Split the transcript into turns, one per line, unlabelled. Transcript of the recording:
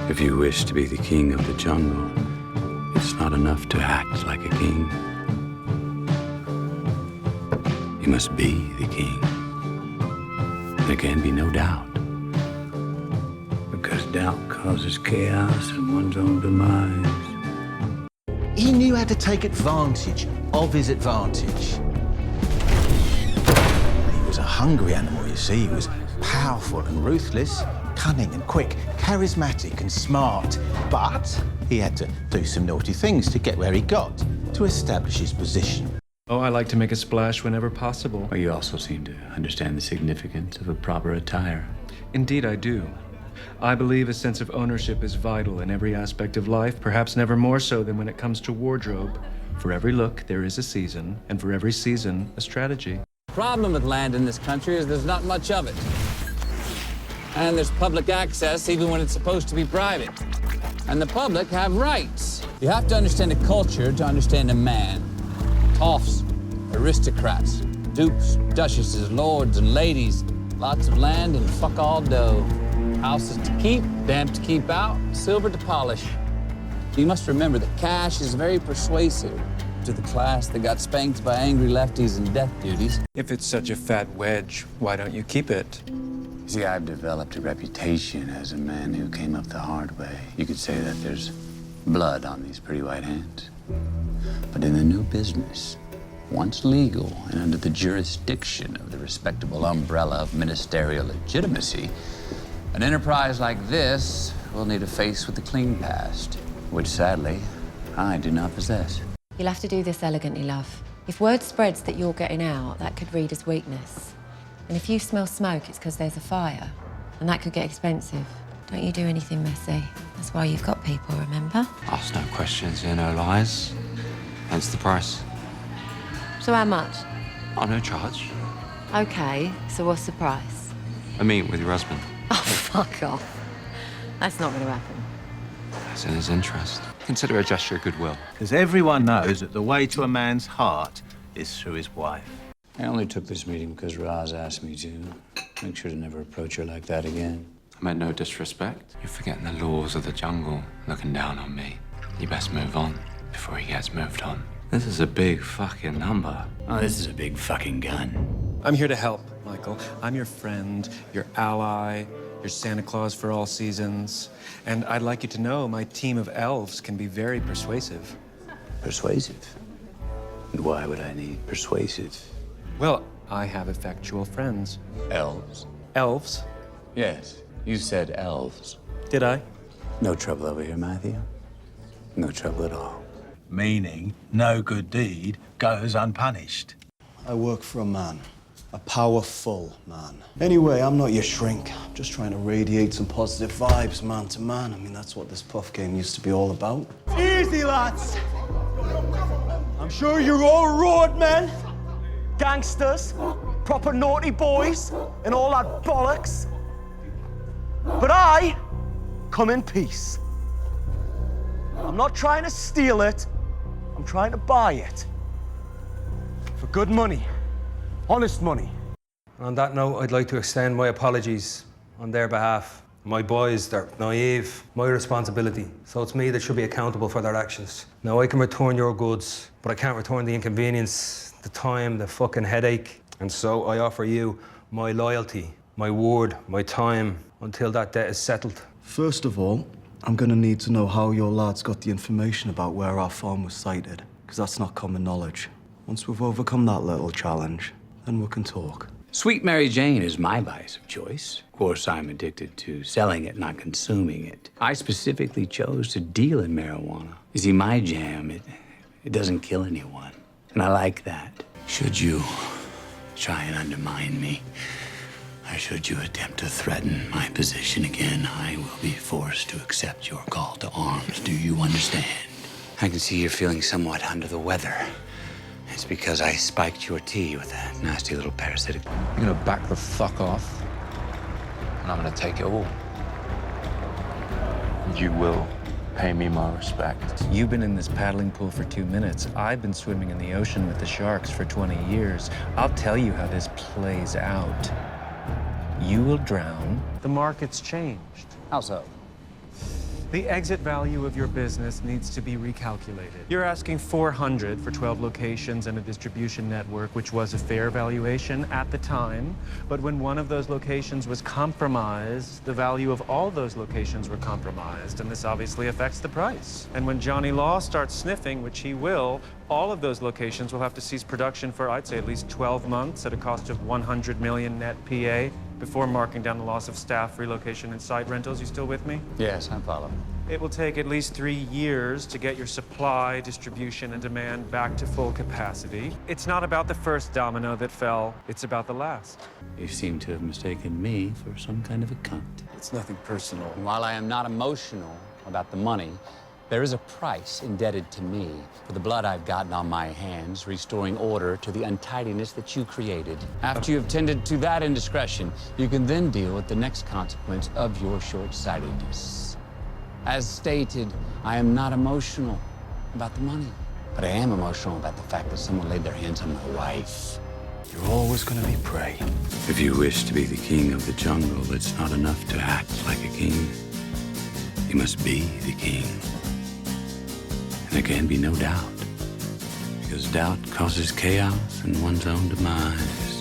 If you wish to be the king of the jungle, it's not enough to act like a king. You must be the king. There can be no doubt, because doubt causes chaos and one's own demise.
He knew how to take advantage of his advantage. He was a hungry animal, you see. He was powerful and ruthless, cunning and quick, charismatic and smart. But he had to do some naughty things to get where he got, to establish his position.
Oh, I like to make a splash whenever possible.
But you also seem to understand the significance of a proper attire.
Indeed, I do. I believe a sense of ownership is vital in every aspect of life, perhaps never more so than when it comes to wardrobe. For every look, there is a season, and for every season, a strategy.
The problem with land in this country is there's not much of it. And there's public access even when it's supposed to be private. And the public have rights. You have to understand a culture to understand a man. Toffs, aristocrats, dukes, duchesses, lords, and ladies. Lots of land and fuck all dough. Houses to keep, damp to keep out, silver to polish. You must remember that cash is very persuasive to the class that got spanked by angry lefties and death duties.
If it's such a fat wedge, why don't you keep it?
See, I've developed a reputation as a man who came up the hard way. You could say that there's blood on these pretty white hands. But in the new business, once legal and under the jurisdiction of the respectable umbrella of ministerial legitimacy, an enterprise like this will need a face with a clean past, which sadly, I do not possess.
You'll have to do this elegantly, love. If word spreads that you're getting out, that could read as weakness. And if you smell smoke, it's because there's a fire. And that could get expensive. Don't you do anything messy. That's why you've got people, remember?
Ask no questions, hear no lies. Hence the price.
So how much?
Oh, no charge.
Okay, so what's the price?
A meet with your husband.
Oh, fuck off. That's not going to happen.
That's in his interest. Consider a gesture of goodwill.
Because everyone knows that the way to a man's heart is through his wife.
I only took this meeting because Roz asked me to. Make sure to never approach her like that again.
I meant no disrespect. You're forgetting the laws of the jungle, looking down on me. You best move on before he gets moved on. This is a big fucking number.
Oh, this is a big fucking gun.
I'm here to help, Michael. I'm your friend, your ally, your Santa Claus for all seasons. And I'd like you to know my team of elves can be very persuasive.
Persuasive? And why would I need persuasive?
Well, I have effectual friends.
Elves?
Elves?
Yes, you said elves.
Did I?
No trouble over here, Matthew. No trouble at all.
Meaning, no good deed goes unpunished.
I work for a man. A powerful man. Anyway, I'm not your shrink. I'm just trying to radiate some positive vibes, man to man. I mean, that's what this puff game used to be all about.
Easy, lads. I'm sure you're all road men, gangsters, proper naughty boys, and all that bollocks. But I come in peace. I'm not trying to steal it. I'm trying to buy it. For good money. Honest money.
On that note, I'd like to extend my apologies on their behalf. My boys, they're naive, my responsibility. So it's me that should be accountable for their actions. Now, I can return your goods, but I can't return the inconvenience, the time, the fucking headache. And so I offer you my loyalty, my word, my time, until that debt is settled.
First of all, I'm gonna need to know how your lads got the information about where our farm was sited, because that's not common knowledge. Once we've overcome that little challenge, then we can talk.
Sweet Mary Jane is my vice of choice. Of course, I'm addicted to selling it, not consuming it. I specifically chose to deal in marijuana. You see, my jam, it doesn't kill anyone. And I like that. Should you try and undermine me, or should you attempt to threaten my position again, I will be forced to accept your call to arms. Do you understand? I can see you're feeling somewhat under the weather. It's because I spiked your tea with that nasty little parasitic.
You're gonna back the fuck off, and I'm gonna take it all. You will pay me my respect.
You've been in this paddling pool for 2 minutes. I've been swimming in the ocean with the sharks for 20 years. I'll tell you how this plays out. You will drown. The market's changed.
How so?
The exit value of your business needs to be recalculated. You're asking $400 for 12 locations and a distribution network, which was a fair valuation at the time. But when one of those locations was compromised, the value of all those locations were compromised, and this obviously affects the price. And when Johnny Law starts sniffing, which he will, all of those locations will have to cease production for, I'd say, at least 12 months at a cost of $100 million net PA before marking down the loss of staff, relocation, and site rentals. You still with me?
Yes, I'm following.
It will take at least 3 years to get your supply, distribution, and demand back to full capacity. It's not about the first domino that fell, it's about the last.
You seem to have mistaken me for some kind of a cunt.
It's nothing personal. While I am not emotional about the money, there is a price indebted to me for the blood I've gotten on my hands, restoring order to the untidiness that you created. After you have tended to that indiscretion, you can then deal with the next consequence of your short-sightedness. As stated, I am not emotional about the money, but I am emotional about the fact that someone laid their hands on my wife.
You're always gonna be prey.
If you wish to be the king of the jungle, it's not enough to act like a king. You must be the king. And there can be no doubt, because doubt causes chaos and one's own demise.